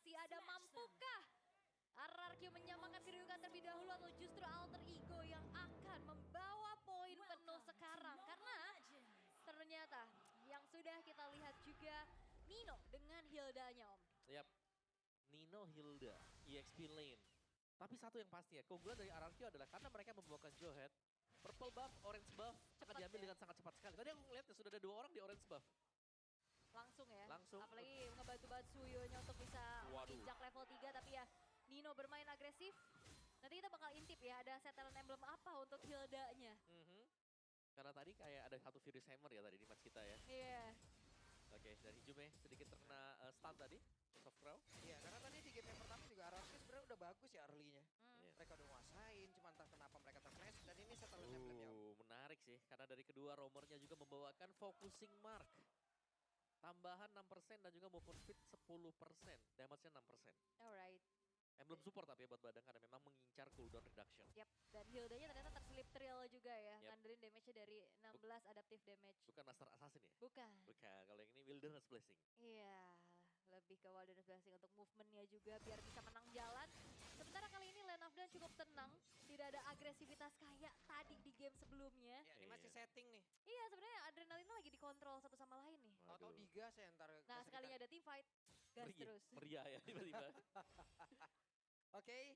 masih ada mampukah RRQ menyamakan kedudukan terlebih dahulu atau justru alter ego yang akan membawa poin penuh sekarang? Karena ternyata yang sudah kita lihat juga Nino dengan Hildanya Om. Yap, Nino, Hilda, EXP lane. Tapi satu yang pasti ya, keunggulan dari RRQ adalah karena mereka membawakan Jowhead, purple buff, orange buff akan diambil dengan sangat cepat sekali. Tadi aku ngeliat ya, sudah ada 2 orang di orange buff. Langsung ya, Langsung. apalagi ngebantu-bantu Suyonya untuk bisa menginjak level 3. Tapi ya Nino bermain agresif. Nanti kita bakal intip ya, ada setelan emblem apa untuk Hildanya. Karena tadi kayak ada satu Furious Hammer ya tadi di match kita ya. Iya. Oke, dari Jume sedikit terkena stun tadi. Soft Crow. Iya, karena tadi di game yang pertama juga RRQ sebenarnya udah bagus ya early-nya. Iya. Mereka udah nguasain, cuma entah kenapa mereka terflash. Dan ini setelan emblemnya. Menarik sih, karena dari kedua roamernya juga membawakan focusing mark. Tambahan 6% dan juga movement speed 10%. Damage-nya 6%. Alright. Emblem support tapi ya buat Badang karena memang mengincar cooldown reduction. Yap, dan Hildanya ternyata terselip trill juga ya. Yep. Ngandelin damage-nya dari 16 adaptive damage. Bukan Master Assassin ya? Bukan. Bukan, kalau yang ini Wilderness Blessing. Iya, lebih ke Wilderness Blessing untuk movement-nya juga biar bisa menang jalan. Sementara kali ini Lane of Dawn cukup tenang. Tidak ada agresivitas kayak tadi di game sebelumnya. Ya, ini masih setting nih. Iya, sebenarnya adrenalinnya lagi dikontrol satu sama lain nih. Tahu-tahu digas ya ntar. Nah, sekalinya ada team fight, gas terus. Meriah ya tiba-tiba. Oke,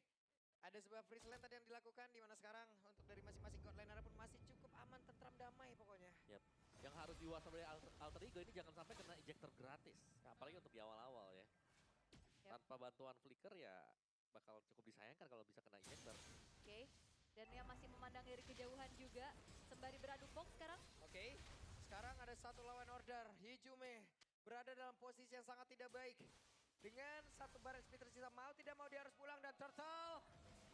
ada sebuah freeze lane tadi yang dilakukan di mana sekarang untuk dari masing-masing god laner pun masih cukup aman, tentram, damai pokoknya. Yap. Yang harus diwaspadai alter ego ini jangan sampai kena ejector gratis. Apalagi untuk di awal-awal ya. Yap. Tanpa bantuan flicker ya bakal cukup disayangkan kalau bisa kena ejector. Oke, dan yang masih memandang dari kejauhan juga sembari beradu box sekarang. Oke, sekarang ada satu lawan order. Hijume berada dalam posisi yang sangat tidak baik. Dengan satu bar SP tersisa, mau tidak mau dia harus pulang dan Turtle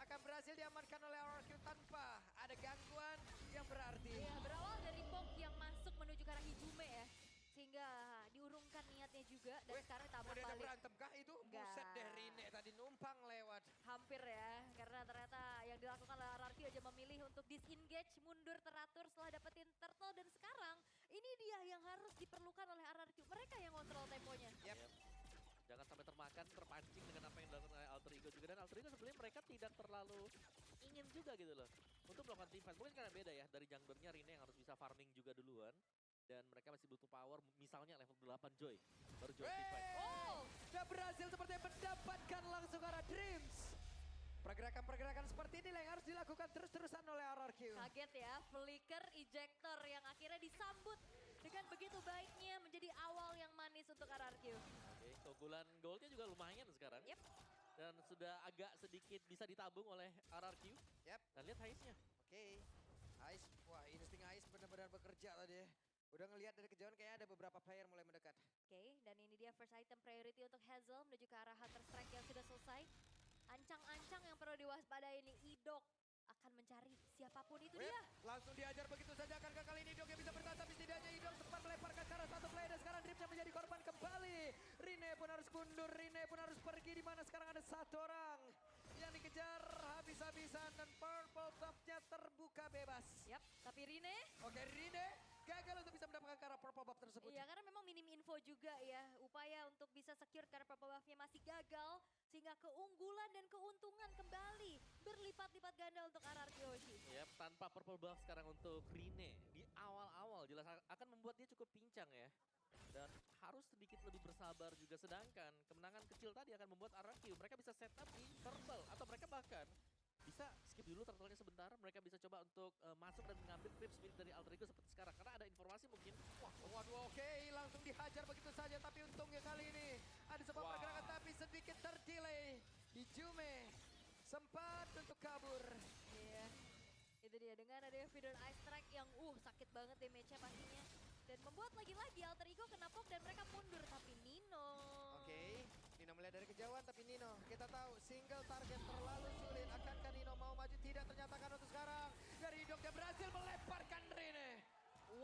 akan berhasil diamankan oleh RRQ tanpa ada gangguan yang berarti. Iya, berawal dari bomb yang masuk menuju ke arah Hijume ya. Sehingga diurungkan niatnya juga dan sekarang tabrak mau diajak balik. berantem kah itu? Buset deh, Rine tadi numpang lewat. Hampir ya, karena ternyata yang dilakukan oleh RRQ aja memilih untuk disengage, mundur teratur setelah dapetin turtle. Dan sekarang ini dia yang harus diperlukan oleh RRQ. Mereka yang kontrol temponya. Yap. Jangan sampai termakan, terpancing dengan apa yang dilakukan oleh alter ego juga. Dan alter ego sebenarnya mereka tidak terlalu ingin juga gitu loh. Untuk melakukan team fight. Mungkin karena beda ya, dari junglernya Rine yang harus bisa farming juga duluan. Dan mereka masih butuh power, misalnya level 8 Joy. Baru Joy team fight. Oh, dan berhasil sepertinya mendapatkan langsung arah Dreams. Pergerakan-pergerakan seperti ini yang harus dilakukan terus-terusan oleh RRQ. Kaget ya, flicker ejector yang akhirnya disambut dengan begitu baiknya menjadi awal yang manis untuk RRQ. Oke, keunggulan goldnya juga lumayan sekarang. Yep. Dan sudah agak sedikit bisa ditabung oleh RRQ. Yap. Dan lihat Haze-nya. Oke. Ice, wah insting Ice benar-benar bekerja tadi ya. Udah ngelihat dari kejauhan kayaknya ada beberapa player mulai mendekat. Oke, dan ini dia first item priority untuk Hazel menuju ke arah Hunter Strike yang sudah selesai. Ancang-ancang yang perlu diwaspadai ini, Idok akan mencari siapapun itu dia. Langsung diajar begitu saja, akankah kali ini Idok yang bisa bertahan, tapi setidaknya Idok sempat melemparkan ke arah satu player dan sekarang Dreams yang menjadi korban kembali. Rine pun harus mundur, Rine pun harus pergi, di mana sekarang ada satu orang yang dikejar habis-habisan dan purple buff-nya terbuka bebas. Yap, tapi Rine. Oke, Rine gagal untuk bisa mendapatkan ke arah purple buff tersebut. Iya, karena memang minim info juga ya. Upaya untuk bisa secure karena purple buff-nya masih gagal. Sehingga keunggulan dan keuntungan kembali berlipat-lipat ganda untuk RRQ Hoshi. Yap, tanpa purple buff sekarang untuk Rine. Di awal-awal jelas akan membuat dia cukup pincang ya. Dan harus sedikit lebih bersabar juga. Sedangkan kemenangan kecil tadi akan membuat RRQ. Mereka bisa set up di turtle. Atau mereka bahkan bisa skip dulu turtle-nya sebentar. Mereka bisa coba untuk masuk dan mengambil creeps milik dari alter ego seperti sekarang. Karena ada informasi mungkin. Waduh, oke, langsung dihajar begitu saja. Tapi untungnya kali ini ada sebuah pergerakan tapi sedikit terdelay. Hijume sempat untuk kabur. Iya, itu dia dengan adanya Feeder Ice Strike yang sakit banget damage-nya pastinya. Dan membuat lagi-lagi alter ego kena pop dan mereka mundur. Tapi Nino. Oke, Nino melihat dari kejauhan tapi Nino kita tahu single target terlalu sulit. Akankah Nino mau maju? Tidak, ternyata kan untuk sekarang. Dari Idok dia berhasil melemparkan Rine.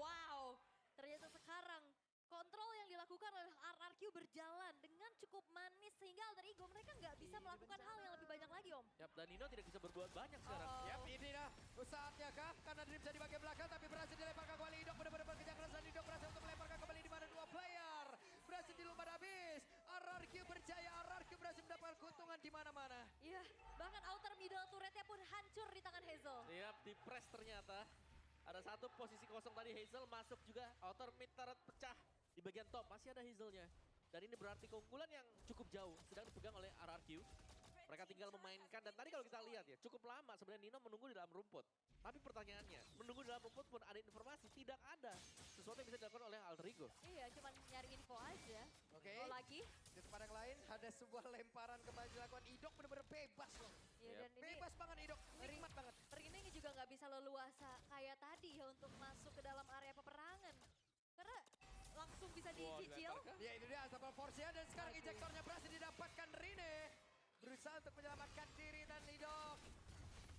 Wow, ternyata sekarang kontrol yang dilakukan oleh RRQ berjalan dengan cukup manis sehingga alter ego mereka nggak bisa melakukan hal yang lebih banyak lagi Om. Yap, dan Nino tidak bisa berbuat banyak sekarang. Yap, ini dah saatnya kah? Karena Dream bisa di bagian belakang tapi berhasil dilemparkan kembali. Idok benar-benar bekerja keras dan Idok berhasil untuk melemparkan kembali di mana dua player. Berhasil dilumpat habis. RRQ berjaya, RRQ berhasil ada satu posisi kosong tadi. Hazel masuk juga. Outer mid turret pecah. Di bagian top masih ada Hazelnya. Dan ini berarti keunggulan yang cukup jauh sedang dipegang oleh RRQ. Mereka tinggal memainkan, dan tadi kalau kita lihat ya, cukup lama sebenarnya Nino menunggu di dalam rumput. Tapi pertanyaannya, menunggu di dalam rumput pun ada informasi, tidak ada sesuatu yang bisa dilakukan oleh Alter Ego. Iya, cuma nyari info aja. Oke. Oh lagi. Di tempat yang lain ada sebuah lemparan kembali dilakukan. Idok bener-bener bebas loh. Iya, dan ini Bebas banget Idok, nikmat banget. Rine juga nggak bisa leluasa kayak tadi ya untuk masuk ke dalam area peperangan. Karena langsung bisa dicicil. Ya itu dia Asapal Force dan sekarang ejektornya berhasil didapatkan Rine. Berusaha untuk menyelamatkan diri dan Idok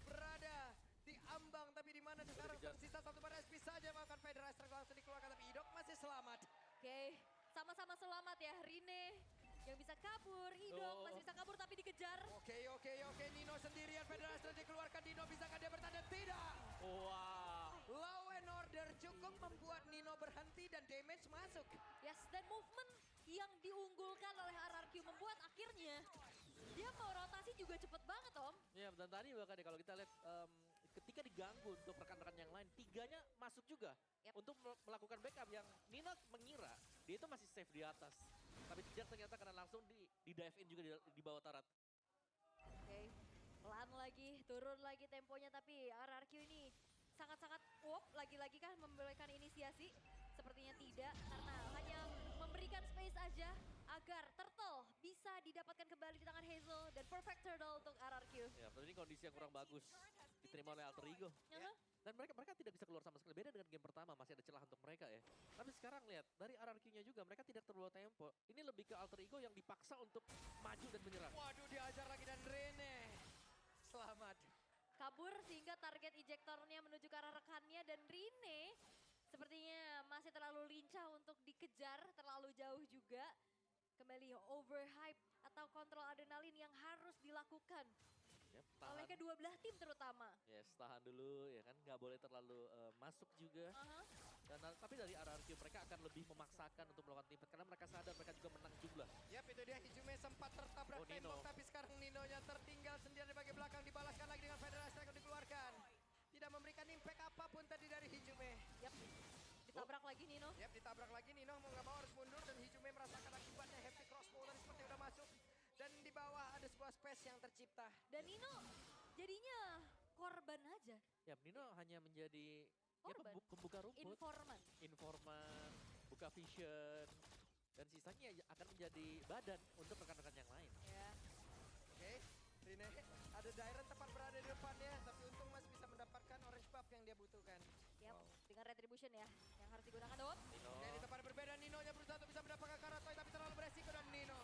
berada di ambang, tapi di mana sekarang tersisa satu pada SP saja melakukan Federal Strike langsung dikeluarkan, tapi Idok masih selamat. Oke, sama-sama selamat ya Rine yang bisa kabur, Idok masih bisa kabur tapi dikejar. Oke, Nino sendirian, Federal Strike dikeluarkan, Nino bisakah dia bertanda? Tidak. Wah. Law and Order cukup membuat Nino berhenti dan damage masuk. Yes, dan movement yang diunggulkan oleh RRQ membuat akhirnya dia mau rotasi juga cepet banget Om. Ya, dan tadi bahkan ya kalau kita lihat ketika diganggu untuk rekan-rekan yang lain, tiganya masuk juga untuk melakukan backup yang Nino mengira dia itu masih safe di atas. Tapi tidak, ternyata karena langsung di dive in juga di bawah turret. Oke, pelan lagi, turun lagi temponya, tapi RRQ ini sangat-sangat lagi-lagi kan memberikan inisiasi. Sepertinya tidak, karena hanya memberikan space aja agar Turtle bisa didapatkan kembali di tangan Hazel dan perfect turtle untuk RRQ. Ya, tapi ini kondisi yang kurang bagus diterima oleh Alter Ego. Dan mereka tidak bisa keluar sama sekali. Beda dengan game pertama, masih ada celah untuk mereka ya. Tapi sekarang lihat, dari RRQ-nya juga mereka tidak terbawa tempo. Ini lebih ke Alter Ego yang dipaksa untuk maju dan menyerang. Waduh, diajar lagi dan Rene selamat. Kabur sehingga target ejektornya menuju ke arah rekannya, dan Rine sepertinya masih terlalu lincah untuk dikejar, terlalu jauh juga. Kembali overhype atau kontrol adrenalin yang harus dilakukan Yep, oleh kedua belah tim terutama. Yes, tahan dulu ya kan, nggak boleh terlalu masuk juga. Dan tapi dari RRQ mereka akan lebih memaksakan untuk melakukan team fight karena mereka sadar mereka juga menang jumlah. Yap, itu dia Hijume sempat tertabrak tembok, tapi sekarang Ninonya tertinggal sendiri di bagian belakang, dibalaskan lagi dengan Federal Strike dikeluarkan. Tidak memberikan impact apapun tadi dari Hijume. Yap, ditabrak lagi Nino. Yap, ditabrak lagi Nino, mau nggak mau harus mundur dan Hijume merasakan akibatnya. Happy crossbow tadi seperti udah masuk. Dan di bawah ada sebuah space yang tercipta. Dan Nino jadinya korban aja. Ya, Nino hanya menjadi Korban. pembuka rumput. Informan. Buka vision. Dan sisanya akan menjadi badan untuk rekan-rekan yang lain. Ya. Oke, Rine, ada Dairon tepat berada di depannya, tapi untung masih bisa mendapatkan orange buff yang dia butuhkan. Yap, dengan retribution ya yang harus digunakan Dom. Nino. Oke, di tempat berbeda Nino-nya berusaha untuk bisa mendapatkan Karatoy, tapi terlalu beresiko dan Nino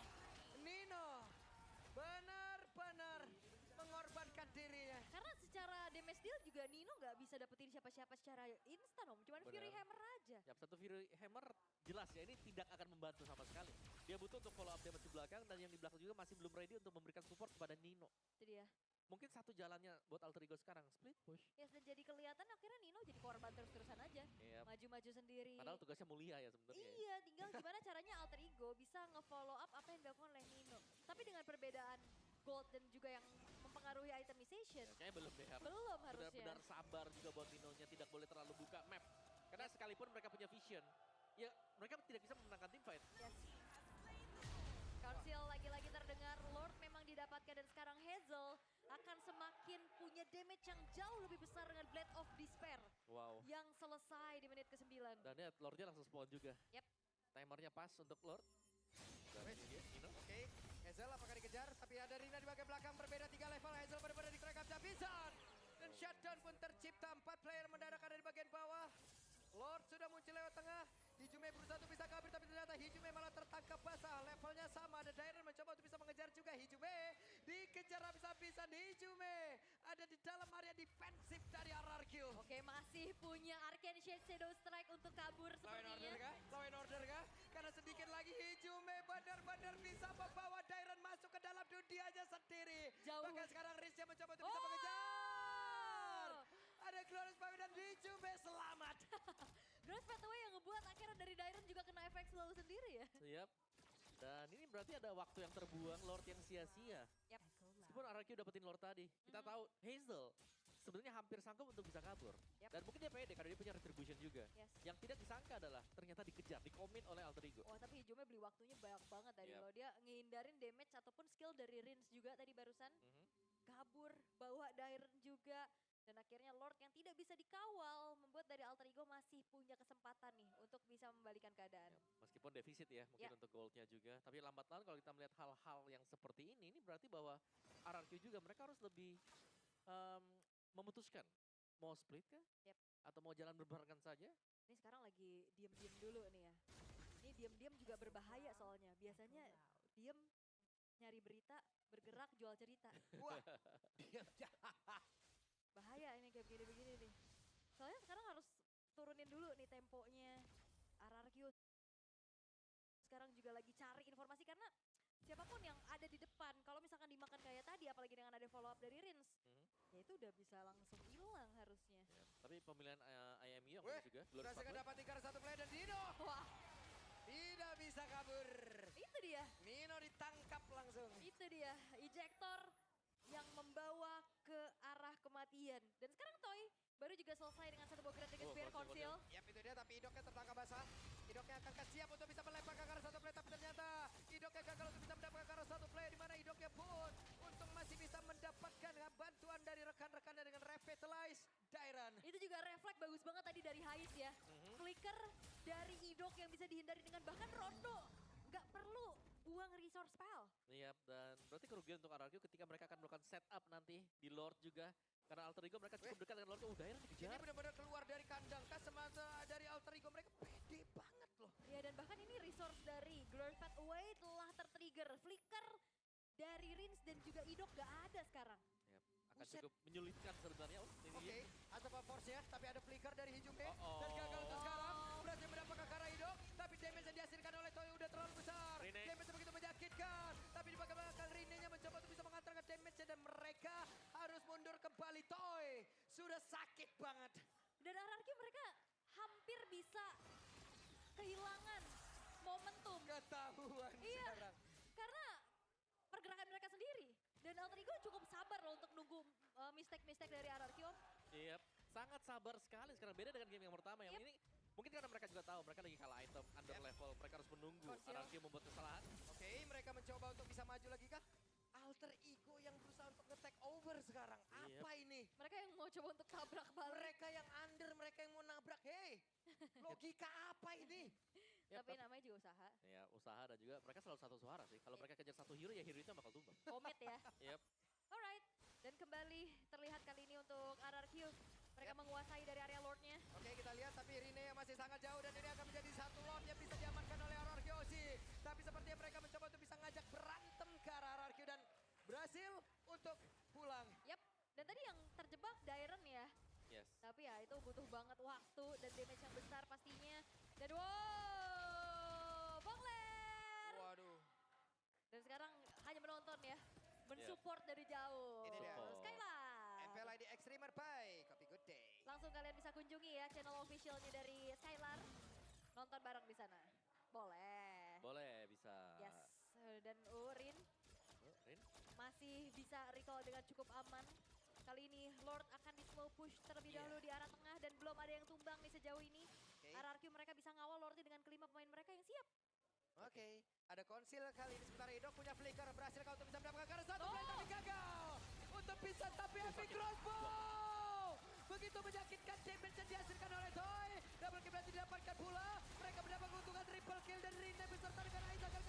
benar-benar mengorbankan dirinya. Karena secara damage deal juga Nino nggak bisa dapetin siapa-siapa secara instan Om. Cuman Benar. Fury Hammer aja. Ya, satu Fury Hammer jelas ya ini tidak akan membantu sama sekali. Dia butuh untuk follow up damage di belakang, dan yang di belakang juga masih belum ready untuk memberikan support kepada Nino. Itu dia. Mungkin satu jalannya buat Alter Ego sekarang, split push. Yes, dan jadi kelihatan akhirnya Nino jadi korban terus-terusan aja. Yep. Maju-maju sendiri. Padahal tugasnya mulia ya sebenarnya. Iya, tinggal gimana caranya Alter Ego bisa nge-follow up apa yang dilakukan oleh Nino. Tapi dengan perbedaan gold dan juga yang mempengaruhi itemization. Kayaknya belum deh. Belum harusnya. Benar-benar sabar juga buat Nino-nya, tidak boleh terlalu buka map. Karena sekalipun mereka punya vision, ya mereka tidak bisa memenangkan team fight. Yes. Council lagi-lagi terdengar, Lord memang didapatkan, dan sekarang Hazel akan semakin punya damage yang jauh lebih besar dengan Blade of Despair. Wow. Yang selesai di menit ke-9. Dan ya Lordnya langsung spawn juga. Yep. Timernya pas untuk Lord. Dan Wait. ini Nino. Oke, Hazel apakah dikejar? Tapi ada Rina di bagian belakang, berbeda 3 level. Hazel benar-benar di-crack up Javisan. Dan shutdown pun tercipta, 4 player mendadak ada di bagian bawah. Lord sudah muncul lewat tengah. Hijume berusaha untuk bisa kabur, tapi ternyata Hijume malah tertangkap basah. Levelnya sama, ada Dairon mencoba untuk bisa mengejar juga. Hijume dikejar habis-habisan. Hijume ada di dalam area defensif dari RRQ. Oke, masih punya Arcane Shade Shadow Strike untuk kabur Law and order sepertinya. kah? Law and order kah? Karena sedikit lagi Hijume benar-benar bisa membawa Dairon masuk ke dalam dunianya sendiri. Jauh. Bahkan sekarang Rizya mencoba untuk bisa mengejar. Ada Glorious Baby dan Hijume selamat. Grass Pathway yang ngebuat akhirnya dari Dairon juga kena efek slow sendiri ya. Siap. Dan ini berarti ada waktu yang terbuang, Lord yang sia-sia. Yap. Meskipun RRQ dapetin Lord tadi. Kita tahu Hazel sebenarnya hampir sanggup untuk bisa kabur. Yap. Dan mungkin dia pede karena dia punya retribution juga. Yes. Yang tidak disangka adalah ternyata dikejar, dikomit oleh Alter Ego. Wah tapi hijaunya beli waktunya banyak banget tadi Yap. loh. Dia ngehindarin damage ataupun skill dari Rins juga tadi barusan. Mhm. Kabur, bawa Dairen juga. Dan akhirnya Lord yang tidak bisa dikawal membuat dari Alter Ego masih punya kesempatan nih untuk bisa membalikan keadaan. Yap, meskipun defisit ya, mungkin Ya. untuk goldnya juga. Tapi lambat laun kalau kita melihat hal-hal yang seperti ini berarti bahwa RRQ juga mereka harus lebih memutuskan. Mau split kah? Yap. Atau mau jalan berbarengan saja? Ini sekarang lagi diem-diem dulu nih ya. Ini diem-diem juga berbahaya soalnya. Biasanya diem nyari berita, bergerak jual cerita. Wah, diam. Bahaya ini kayak begini-begini nih. Soalnya sekarang harus turunin dulu nih temponya. RRQ sekarang juga lagi cari informasi karena siapapun yang ada di depan, kalau misalkan dimakan kayak tadi, apalagi dengan ada follow up dari Rins, ya itu udah bisa langsung hilang harusnya. Ya, tapi pemilihan IMU Weh, juga berhasil dapat tinggal satu play dan Dino Wah, tidak bisa kabur. itu dia. Nino ditangkap langsung. Itu dia, ejector yang membawa ke arah kematian. Dan sekarang Toy baru juga selesai dengan satu buah Critical Oh, Spear konsil. Conceal. Yap, itu dia, tapi Idoknya tertangkap basah. Idoknya akan siap untuk bisa melempar ke arah satu play, tapi ternyata Idoknya gagal untuk bisa mendapatkan ke arah satu play, di mana Idoknya pun untung masih bisa mendapatkan bantuan dari rekan-rekannya dengan revitalize Dairen. Itu juga refleks bagus banget tadi dari Hais ya. Flicker dari Idok yang bisa dihindari dengan bahkan Rondo. Nggak perlu buang resource spell. Iya, dan berarti kerugian untuk RRQ ketika mereka akan melakukan setup nanti di Lord juga. Karena Alter Ego mereka cukup dekat dengan Lord. Dairen Ini dikejar. benar-benar keluar dari kandang kah semata dari Alter Ego, mereka pede banget loh. Ya dan bahkan ini resource dari Glorified Away telah tertrigger. Flicker dari Rins dan juga Idok gak ada sekarang. Yap, akan Buset. cukup menyulitkan sebenarnya. Oh, ini Oke, dia. ada force-nya, tapi ada flicker dari Hijunge. Oh, Dan gagal untuk oh. sekarang. Berhasil mendapatkan ke arah Idok, tapi damage yang dihasilkan oleh Toy udah terlalu besar. Rene. Damage begitu menyakitkan. Tapi di belakang Rene-nya mencoba untuk bisa mengantarkan damage-nya dan mereka harus mundur kembali. Toy sudah sakit banget. Dan RRQ mereka hampir bisa kehilangan momentum. Ketahuan Iya, sekarang. karena pergerakan mereka sendiri. Dan Alter Ego cukup sabar loh untuk nunggu mistake-mistake dari RRQ. Iya, sangat sabar sekali sekarang. Beda dengan game yang pertama. Yang Yep. ini mungkin karena mereka juga tahu mereka lagi kalah item, under Yep. level. Mereka harus menunggu Konsil. RRQ membuat kesalahan. Oke, mereka mencoba untuk bisa maju lagi kah? Alter Ego yang berusaha untuk nge-take over sekarang. Yep. Apa ini? Mereka yang mau coba untuk tabrak balik. Mereka yang under, mereka yang mau nabrak. Hei, logika apa ini? Ya, Tapi namanya juga usaha. ya, usaha dan juga mereka selalu satu suara sih. Kalau Iya. mereka kejar satu hero ya hero itu bakal tumbang. Komit ya. Yep. Alright. Dan kembali terlihat kali ini untuk RRQ. Mereka menguasai dari area Lordnya. Oke, kita lihat tapi Rine yang masih sangat jauh dan ini akan menjadi satu Lord yang bisa diamankan oleh RRQ sih. Tapi sepertinya mereka mencoba untuk bisa ngajak berantem ke arah RRQ dan berhasil untuk pulang. Yap. Dan tadi yang terjebak Dairen ya. Yes. Tapi ya itu butuh banget waktu dan damage yang besar pastinya. Dan wow, Bongler. Waduh. Dan sekarang hanya menonton ya. Mensupport dari jauh. Ini dia. Skylar. FLID Extremer by Copy Good Day. Langsung kalian bisa kunjungi ya channel officialnya dari Skylar. Nonton bareng di sana. Boleh. Boleh, bisa. Yes. Dan Rin Oh, Rin. masih bisa recall dengan cukup aman. Kali ini Lord akan di slow push terlebih Iya. dahulu di arah tengah dan belum ada yang tumbang nih sejauh ini. Oke. RRQ mereka bisa ngawal Lordnya dengan kelima pemain mereka yang siap. Oke, ada konsil kali ini sementara Idok punya flicker, berhasil kau untuk bisa mendapatkan karena satu Oh. play tapi gagal. Untuk bisa tapi epic crossbow. Begitu menyakitkan damage yang dihasilkan oleh Toy. Double kill berarti didapatkan pula. Mereka mendapat keuntungan triple kill dan Rine beserta dengan Aiza akan